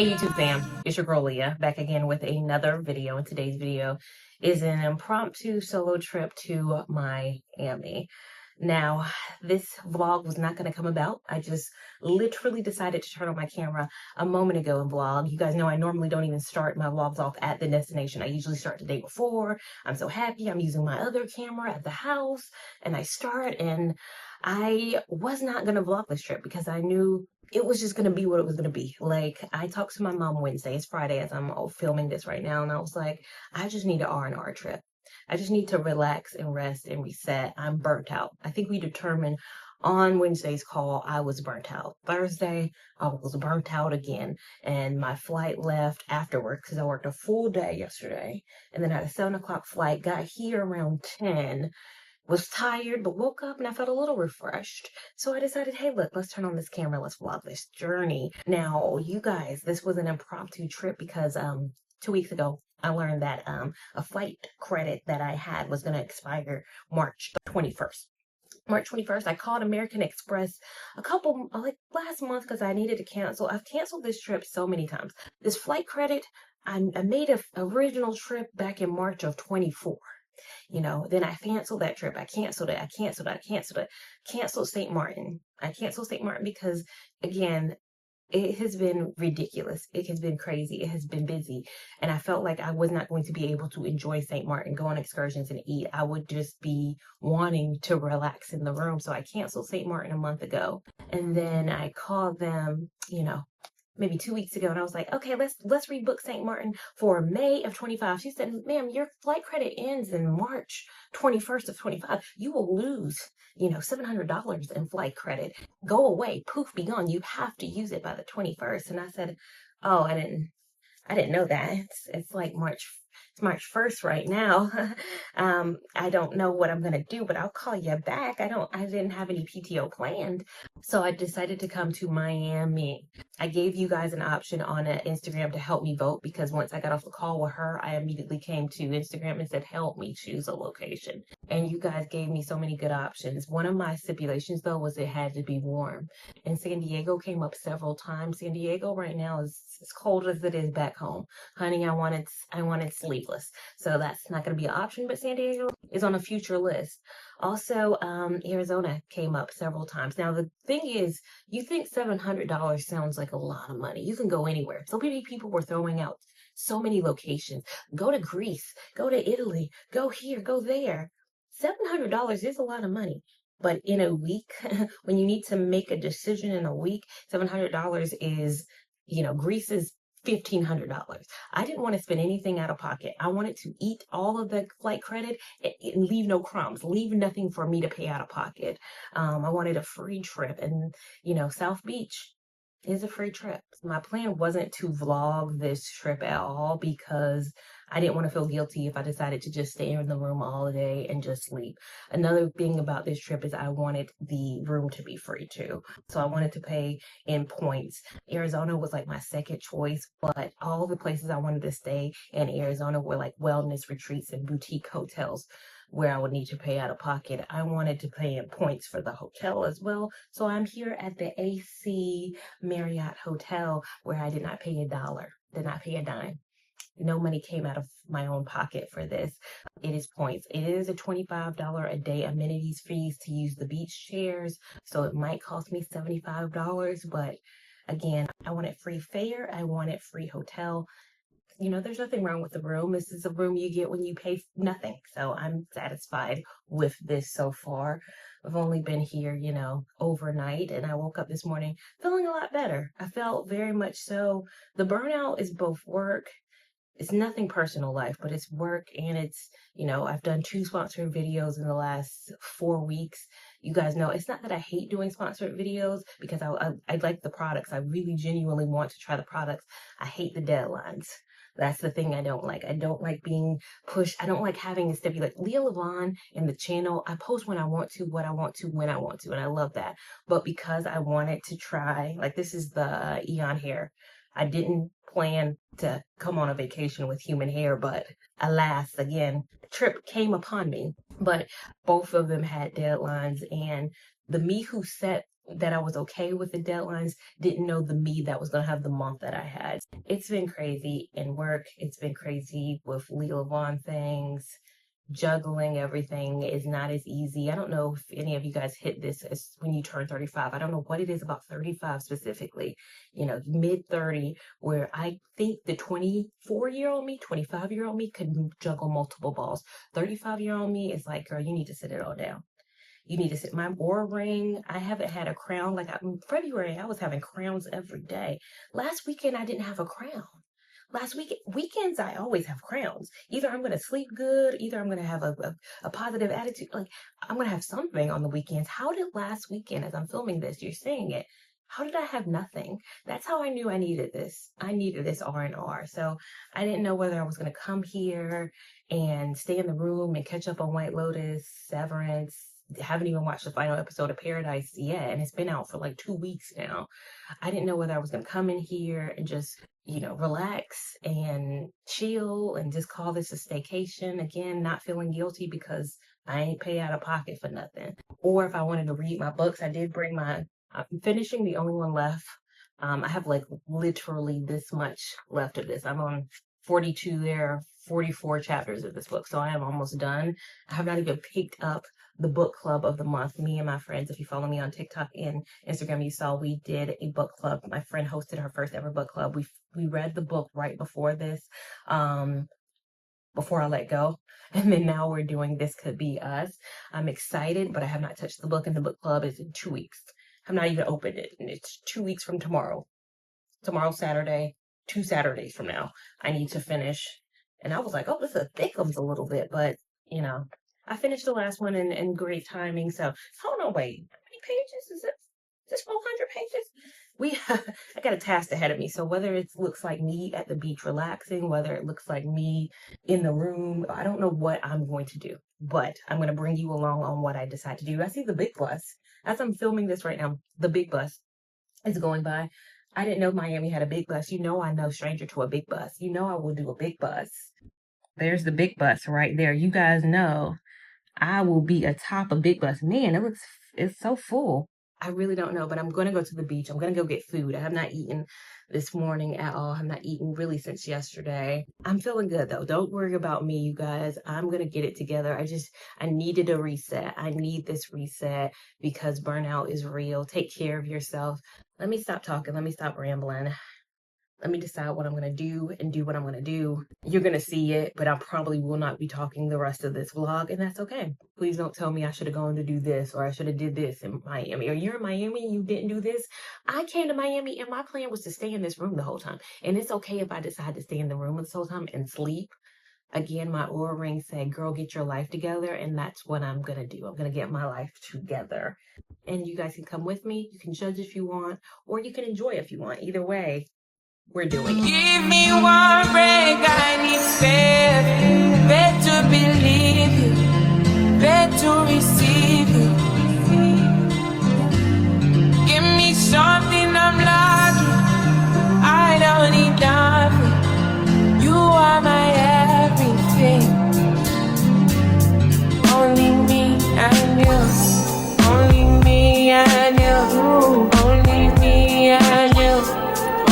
Hey YouTube fam, it's your girl Leah back again with another video, and today's video is an impromptu solo trip to Miami. Now, this vlog was not going to come about. I just literally decided to turn on my camera a moment ago and vlog. You guys know I normally don't even start my vlogs off at the destination. I usually start the day before. I'm so happy I'm using my other camera at the house, and I start, and I was not going to vlog this trip because I knew it was just going to be what it was going to be. Like, I talked to my mom Wednesday. It's Friday as I'm filming this right now, and I was like, I just need an R&R trip. I just need to relax and rest and reset. I'm burnt out. I think we determined on Wednesday's call I was burnt out. Thursday, I was burnt out again. And my flight left afterwards because I worked a full day yesterday. And then I had a 7 o'clock flight, got here around 10, was tired, but woke up and I felt a little refreshed. So I decided, hey, look, let's turn on this camera. Let's vlog this journey. Now, you guys, this was an impromptu trip because 2 weeks ago, I learned that a flight credit that I had was going to expire March 21st. March 21st, I called American Express like last month because I needed to cancel. I've canceled this trip so many times. This flight credit, I made an original trip back in March of 24. Then I canceled that trip. I canceled it. Canceled St. Martin. I canceled St. Martin because, again, it has been ridiculous. It has been crazy. It has been busy. And I felt like I was not going to be able to enjoy St. Martin, go on excursions and eat. I would just be wanting to relax in the room. So I canceled St. Martin a month ago. And then I called them, maybe 2 weeks ago, and I was like, okay, let's rebook St. Martin for May of 25. She said, ma'am, your flight credit ends in March 21st of 25. You will lose, $700 in flight credit. Go away, poof, be gone. You have to use it by the 21st. And I said, oh, I didn't know that. It's like it's March 1st right now. I don't know what I'm gonna do, but I'll call you back. I didn't have any PTO planned. So I decided to come to Miami. I gave you guys an option on Instagram to help me vote because once I got off the call with her, I immediately came to Instagram and said, help me choose a location. And you guys gave me so many good options. One of my stipulations though was it had to be warm. And San Diego came up several times. San Diego right now is as cold as it is back home. Honey, I wanted sleeveless. So that's not going to be an option, but San Diego is on a future list. Also, Arizona came up several times. Now, the thing is, you think $700 sounds like a lot of money. You can go anywhere. So many people were throwing out so many locations. Go to Greece, go to Italy, go here, go there. $700 is a lot of money. But in a week, when you need to make a decision in a week, $700 is, Greece is $1,500. I didn't want to spend anything out of pocket. I wanted to eat all of the flight credit and leave no crumbs, leave nothing for me to pay out of pocket. I wanted a free trip, and South Beach is a free trip. My plan wasn't to vlog this trip at all because I didn't want to feel guilty if I decided to just stay in the room all day and just sleep. Another thing about this trip is I wanted the room to be free too. So I wanted to pay in points. Arizona was like my second choice, but all the places I wanted to stay in Arizona were like wellness retreats and boutique hotels where I would need to pay out of pocket. I wanted to pay in points for the hotel as well. So I'm here at the AC Marriott Hotel where I did not pay a dollar, did not pay a dime. No money came out of my own pocket for this. It is points. It is a $25 a day amenities fees to use the beach chairs. So it might cost me $75, but again, I wanted free fare. I wanted free hotel. There's nothing wrong with the room. This is a room you get when you pay nothing. So I'm satisfied with this so far. I've only been here, overnight, and I woke up this morning feeling a lot better. I felt very much so. The burnout is both work. It's nothing personal life, but it's work, and it's, I've done 2 sponsored videos in the last 4 weeks. You guys know it's not that I hate doing sponsored videos because I like the products. I really genuinely want to try the products. I hate the deadlines. That's the thing I don't like. I don't like being pushed. I don't like having to stipulate. Lia Lavon in the channel, I post when I want to, what I want to, when I want to, and I love that. But because I wanted to try, like this is the Eon hair. I didn't plan to come on a vacation with human hair, but alas, again, the trip came upon me. But both of them had deadlines, and the me who set that I was okay with the deadlines, didn't know the me that was going to have the month that I had. It's been crazy in work. It's been crazy with Lia Lavon things. Juggling everything is not as easy. I don't know if any of you guys hit this as when you turn 35. I don't know what it is about 35 specifically, mid 30, where I think the 24-year-old me, 25-year-old me could juggle multiple balls. 35-year-old me is like, girl, you need to sit it all down. You need to sit. My aura ring, I haven't had a crown. Like in February, I was having crowns every day. Last weekend, I didn't have a crown. Weekends, I always have crowns. Either I'm going to sleep good, either I'm going to have a positive attitude. Like, I'm going to have something on the weekends. How did last weekend, as I'm filming this, you're seeing it, how did I have nothing? That's how I knew I needed this. I needed this R&R. So I didn't know whether I was going to come here and stay in the room and catch up on White Lotus, Severance. Haven't even watched the final episode of Paradise yet, and it's been out for like 2 weeks now. I didn't know whether I was going to come in here and just, relax and chill and just call this a staycation. Again, not feeling guilty because I ain't pay out of pocket for nothing. Or if I wanted to read my books, I'm finishing the only one left. I have like literally this much left of this. I'm on 42 there, 44 chapters of this book. So I am almost done. I have not even picked up the book club of the month. Me and my friends, if you follow me on TikTok and Instagram, you saw we did a book club. My friend hosted her first ever book club. We read the book right before this, before I let go. And then now we're doing This Could Be Us. I'm excited, but I have not touched the book, and the book club is in 2 weeks. I've not even opened it, and it's 2 weeks from tomorrow. Tomorrow's Saturday, 2 Saturdays from now. I need to finish. And I was like, oh, this thickums a little bit, but I finished the last one in great timing. So hold on, wait, how many pages is it? Is this 400 pages? I got a task ahead of me. So whether it looks like me at the beach relaxing, whether it looks like me in the room, I don't know what I'm going to do, but I'm going to bring you along on what I decide to do. I see the big bus as I'm filming this right now. The big bus is going by. I didn't know Miami had a big bus. I'm no stranger to a big bus. I will do a big bus. There's the big bus right there. You guys know I will be atop a big bus. Man, it's so full. I really don't know, but I'm going to go to the beach. I'm going to go get food. I have not eaten this morning at all. I'm not eating really since yesterday. I'm feeling good though. Don't worry about me, you guys. I'm going to get it together. I needed a reset. I need this reset because burnout is real. Take care of yourself. Let me stop talking. Let me stop rambling. Let me decide what I'm going to do and do what I'm going to do. You're going to see it, but I probably will not be talking the rest of this vlog, and that's okay. Please don't tell me I should have gone to do this or I should have did this in Miami. Or you're in Miami and you didn't do this. I came to Miami and my plan was to stay in this room the whole time. And it's okay if I decide to stay in the room this whole time and sleep. Again, my aura ring said, girl, get your life together. And that's what I'm going to do. I'm going to get my life together. And you guys can come with me. You can judge if you want, or you can enjoy if you want. Either way, we're doing it. Give me one break, I need faith. Faith to believe you, faith to receive you. Give me something I'm lacking, I don't need nothing. You are my everything. Only me and you, only me and you, only me and you.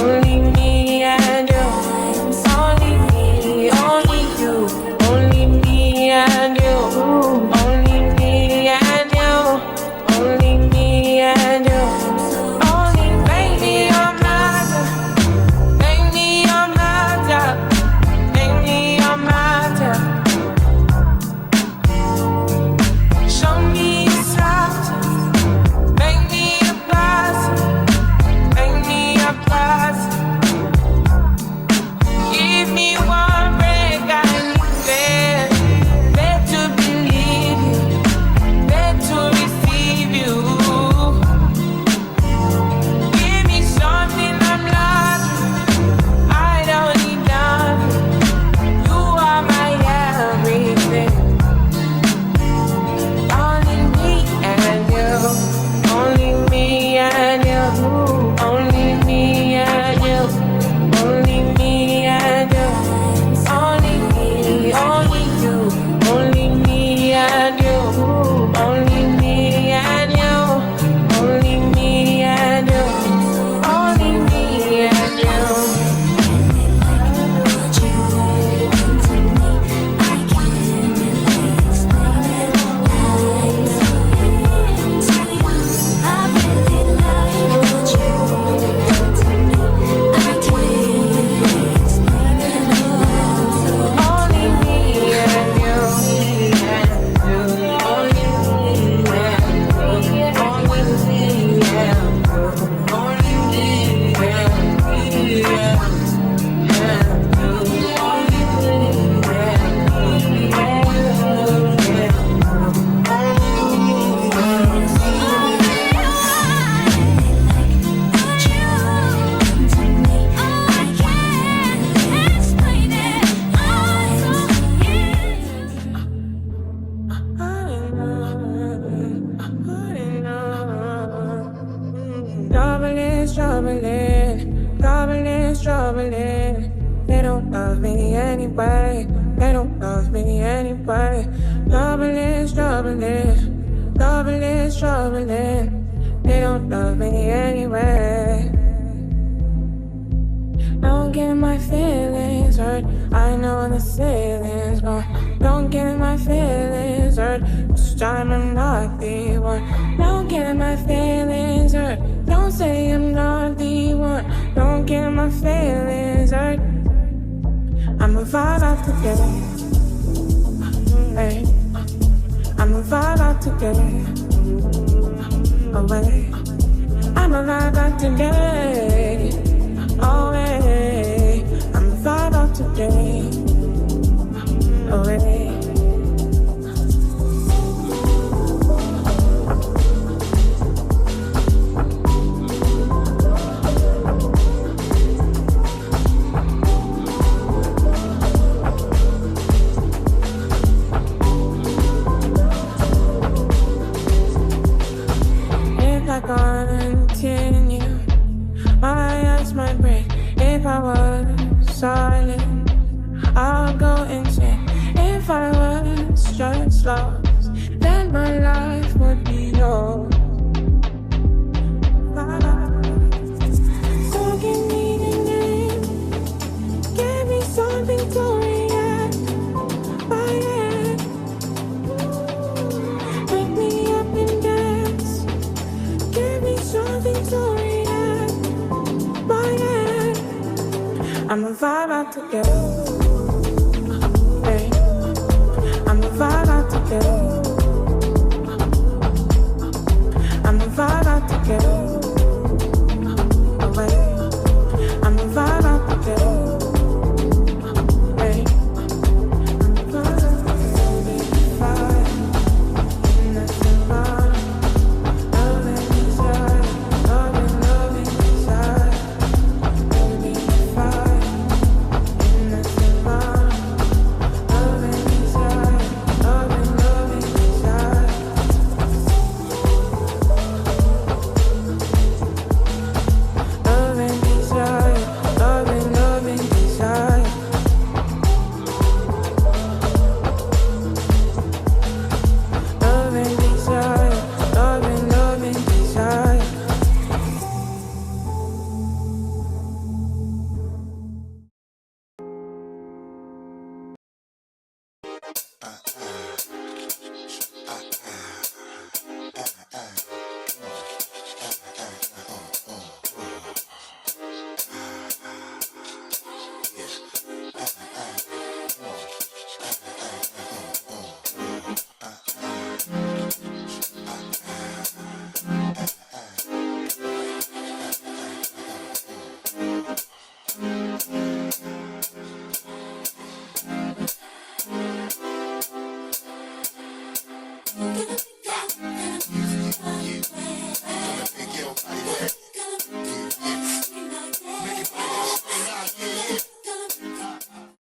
Only me and you, only me, only struggling. They don't love me anyway. They don't love me anyway. Struggling, struggling, struggling, struggling. They don't love me anyway. Don't get my feelings hurt. I know the ceiling's gone. Don't get my feelings hurt. This time I'm not the one. Don't get my feelings hurt. Don't say I'm not the one. Don't get my feelings hurt. I'ma vibe out today. Hey. I'ma vibe out today. Away. I'ma vibe out today. Away. I'ma vibe out today. Away. If I continue, my eyes might break. If I was silent, I'll go insane. If I was just lost, then my life would be yours. So give me a name, give me something to react by it. Wake me up and dance, give me something to react by it. I'ma vibe out together. Hey. I'ma vibe out together. I'ma vibe out together. Away. I'ma vibe out together. Hey. I'ma vibe out together. Vibe. And that's the vibe. Love and desire. Love and desire. Baby, vibe. And that's the vibe. Love and desire. Love and desire. Love and desire. Love and desire. Love and desire. Love and desire.